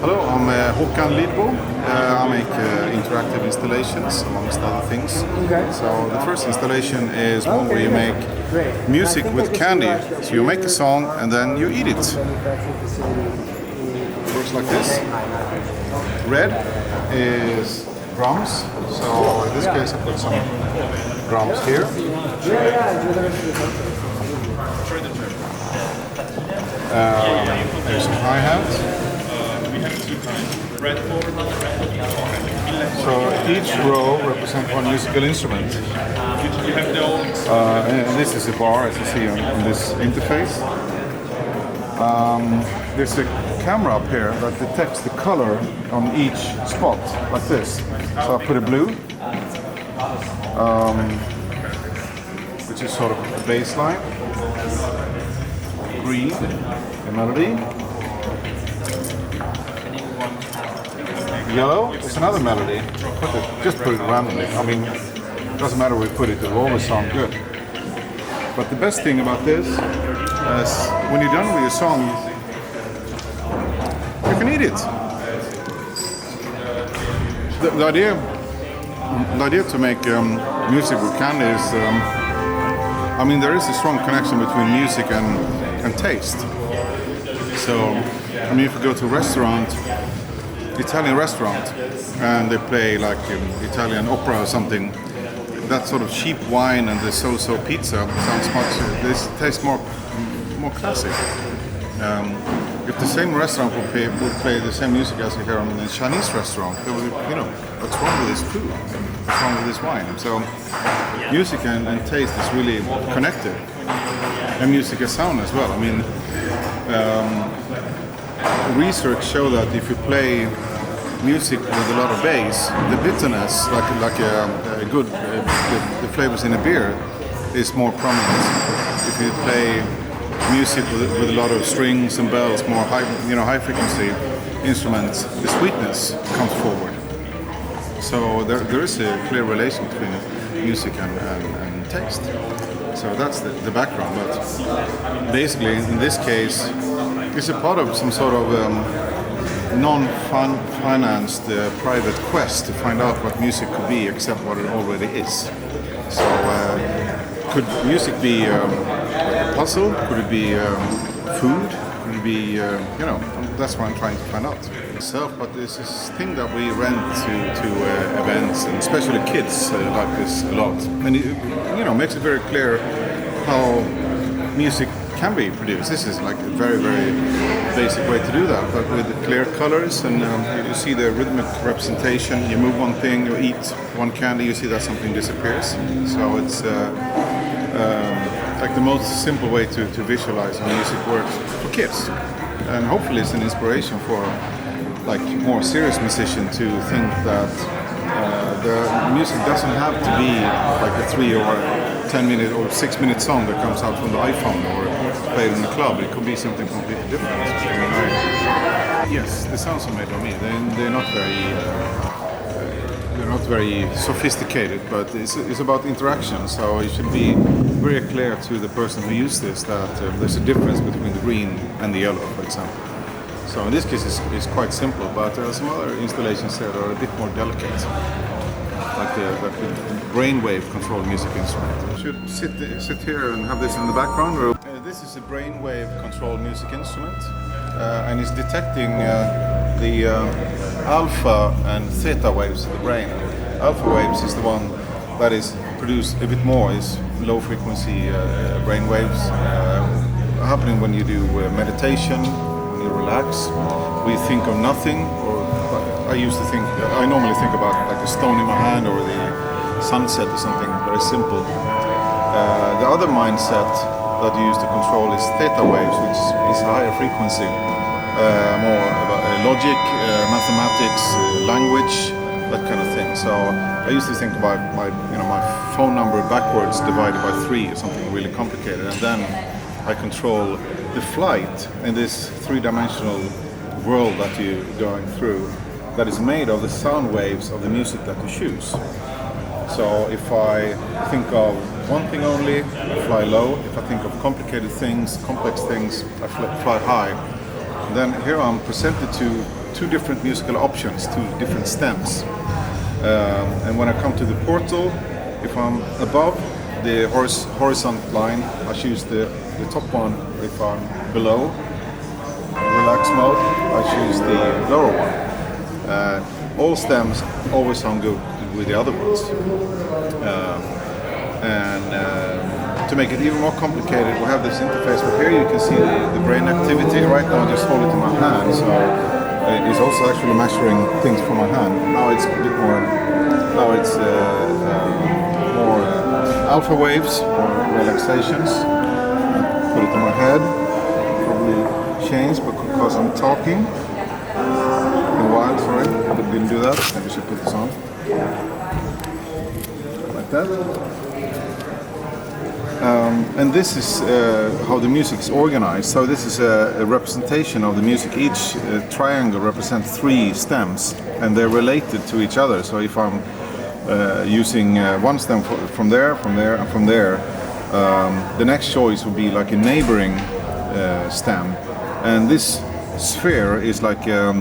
Hello, I'm Lidbo. I make interactive installations, amongst other things. Okay. So the first installation is one where you make music with candy. So you make a song and then you eat it. It works like this. Red is drums. So in this case I put some drums here. There's some hi-hats. So each row represents one musical instrument. And this is a bar, as you see on this interface. There's a camera up here that detects the color on each spot, like this. So I put a blue, which is sort of a bass line. Green, a melody. Yellow is another melody. Just put it randomly. I mean, it doesn't matter where we put it, it'll always sound good. But the best thing about this is when you're done with your song, you can eat it. The idea to make music with candy is, I mean, there is a strong connection between music and taste. So, I mean, if you go to a restaurant, Italian restaurant, and they play like Italian opera or something, that sort of cheap wine and the so-so pizza sounds much. This tastes more classic. If the same restaurant would play the same music as you hear in a Chinese restaurant, they would, what's wrong with this food? What's wrong with this wine? So, music and taste is really connected, and music and sound as well. I mean. Research show that if you play music with a lot of bass, the bitterness, like a good the flavors in a beer, is more prominent. If you play music with a lot of strings and bells, more high frequency instruments, the sweetness comes forward. So there is a clear relation between music and taste. So that's the background. But basically, in this case, it's a part of some sort of non-financed private quest to find out what music could be, except what it already is. So, could music be like a puzzle? Could it be food? Could it be, that's what I'm trying to find out myself. But this is thing that we rent to events, and especially kids like this a lot. And it makes it very clear how music can be produced. This is like a very, very basic way to do that, but with clear colors, and you see the rhythmic representation. You move one thing, you eat one candy, you see that something disappears. So it's like the most simple way to visualize how music works for kids, and hopefully it's an inspiration for like more serious musician to think that the music doesn't have to be like a 3 or 10 minute or 6 minute song that comes out from the iPhone or played in the club. It could be something completely different. Yes, the sounds are made by me. They're not very sophisticated, but it's about interaction. So it should be very clear to the person who uses this that there's a difference between the green and the yellow, for example. So in this case, it's quite simple, but there are some other installations there that are a bit more delicate, like the Brainwave Control music instrument. I should sit here and have this in the background. This is a Brainwave Control music instrument, and it's detecting the alpha and theta waves of the brain. Alpha waves is the one that is produced a bit more, is low frequency brain waves happening when you do meditation. You relax, we think of nothing, or I normally think about like a stone in my hand or the sunset or something very simple. The other mindset that you use to control is theta waves, which is higher frequency, more about logic, mathematics, language, that kind of thing. So I used to think about my phone number backwards divided by 3 or something really complicated, and then I control the flight in this 3-dimensional world that you're going through, that is made of the sound waves of the music that you choose. So if I think of one thing only, I fly low. If I think of complicated things, complex things, I fly high. And then here I'm presented to two different musical options, two different stems. And when I come to the portal, if I'm above the horizontal line, I choose the top one. If I'm below relax mode, I choose the lower one. All stems always sound good with the other ones. To make it even more complicated, we have this interface. But here you can see the brain activity. Right now I just hold it in my hand, so it's also actually measuring things from my hand. Now it's a bit more. Now it's more alpha waves or relaxations. Put it on my head. Probably change because I'm talking. In a while, sorry, I didn't do that. Maybe I should put this on. Like that. And this is how the music is organized. So this is a representation of the music. Each triangle represents 3 stems, and they're related to each other. So if I'm using one stem from there, and from there, the next choice would be like a neighboring stem. And this sphere is like a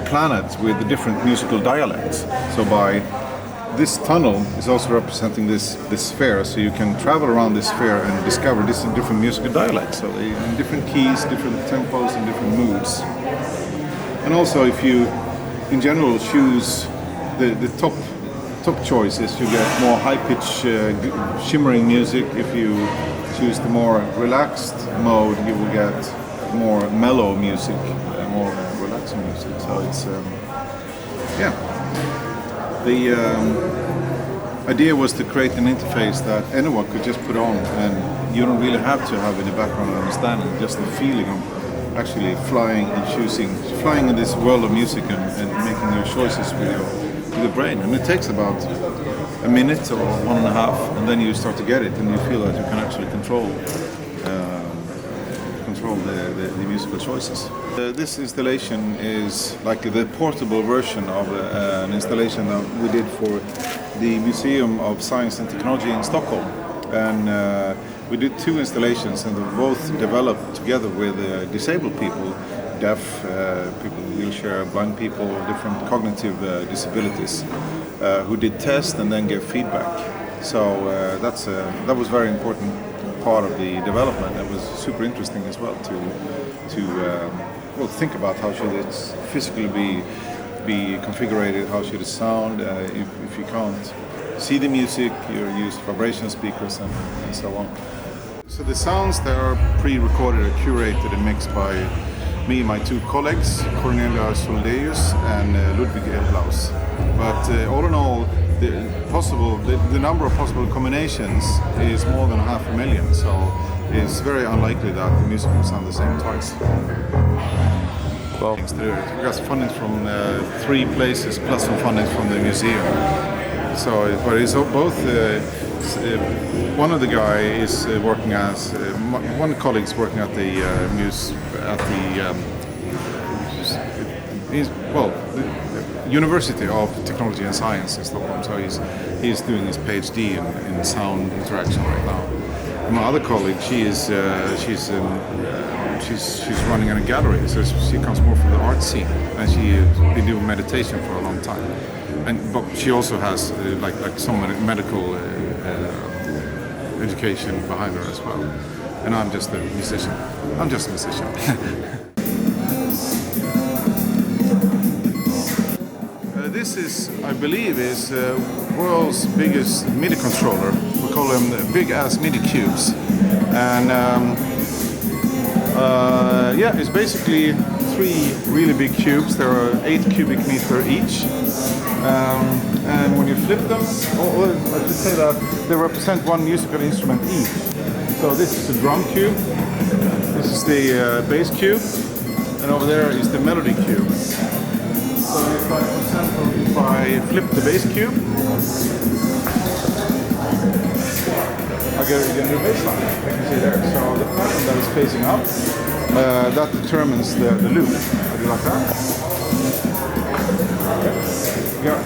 planet with different musical dialects. So by this tunnel is also representing this sphere, so you can travel around this sphere and discover different musical dialects. So they in different keys, different tempos, and different moods. And also, if you, in general, choose the top choice, is you get more high-pitched, shimmering music. If you choose the more relaxed mode, you will get more mellow music, more relaxing music. So it's yeah. The idea was to create an interface that anyone could just put on, and you don't really have to have any background understanding, just the feeling of actually flying in this world of music and making your choices with the brain. And it takes about a minute or 1.5, and then you start to get it, and you feel that you can actually control the musical choices. This installation is like the portable version of an installation that we did for the Museum of Science and Technology in Stockholm. And we did 2 installations, and they were both developed together with disabled people, deaf people in wheelchair, blind people, different cognitive disabilities, who did tests and then gave feedback. So that was very important part of the development. It was super interesting as well to think about how should it physically be configured, how should it sound. If you can't see the music, you use vibration speakers and so on. So the sounds that are pre-recorded, curated and mixed by me and my 2 colleagues, Cornelia Soldeus and Ludwig Elblaus. But all in all, the number of possible combinations is more than 500,000, so it's very unlikely that the music will sound the same twice. Well, we got funding from 3 places plus some funding from the museum. So, but it's both. One of the guy is working as one colleague is working at the University of Technology and Science in Stockholm. So he's doing his PhD in sound interaction right now. And my other colleague, she's running a gallery, so she comes more from the art scene, and she's been doing meditation for a long time. But she also has like some medical education behind her as well. And I'm just a musician. This is, I believe, world's biggest MIDI controller. We call them the Bigass MIDI cubes. And it's basically 3 really big cubes. There are 8 cubic meter each. And when you flip them, I should say that they represent 1 musical instrument each. So this is the drum cube, this is the bass cube, and over there is the melody cube. So if I, for example, if I flip the bass cube, I get a new bass line. You can see there. So the pattern that is facing up, that determines the loop. I do like that. Got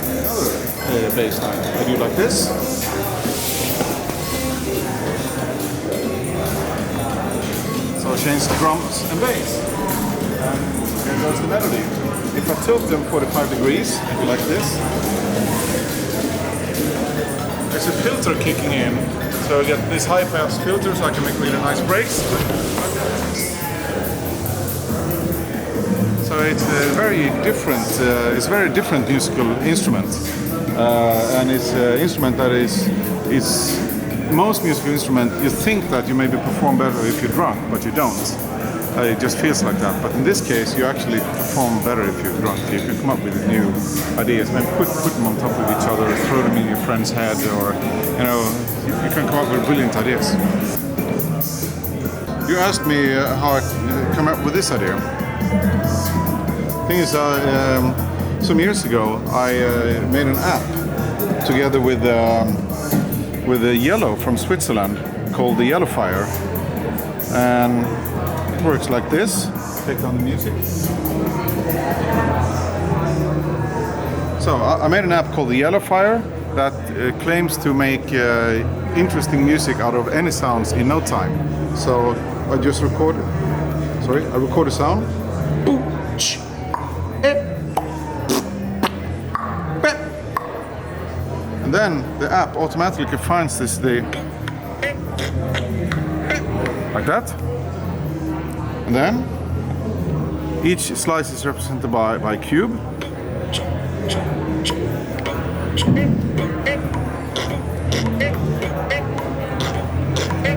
another bass line. I do like this. So I change the drums and bass. goes the melody. If I tilt them 45 degrees, maybe like this, there's a filter kicking in. So I get this high-pass filter so I can make really nice breaks. So it's a very different musical instrument. And it's an instrument that is most musical instrument, you think that you maybe perform better if you're drunk, but you don't. It just feels like that. But in this case, you actually perform better if you're drunk. You can come up with new ideas, maybe put them on top of each other, throw them in your friend's head, or you can come up with brilliant ideas. You asked me how I come up with this idea. The thing is, some years ago, I made an app together with a Yellow from Switzerland called the Yellow Fire, and it works like this. Take down the music. So I made an app called the Yellow Fire that claims to make interesting music out of any sounds in no time. So I just record a sound. And then the app automatically finds like that. And then each slice is represented by a cube.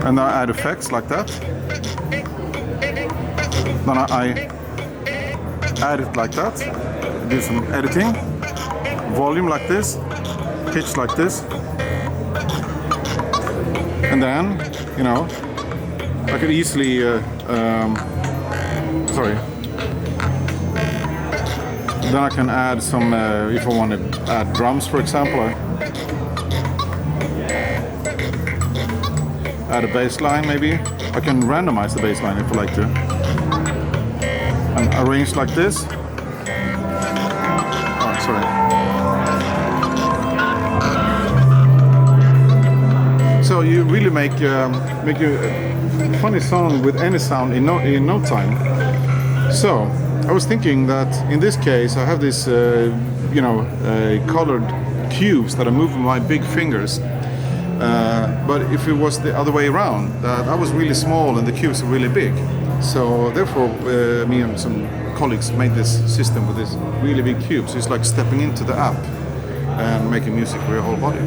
And I add effects like that. Then I add it like that. Do some editing. Volume like this. Pitch like this. And then, I could easily, then I can add some, if I want to add drums, for example, add a bass line maybe. I can randomize the bass line if I like to. And arrange like this. Oh, sorry. So you really make a funny song with any sound in no time. So I was thinking that in this case I have this colored cubes that I move with my big fingers. But if it was the other way around, that I was really small and the cubes are really big. So therefore, me and some colleagues made this system with this really big cubes. So it's like stepping into the app and making music with your whole body.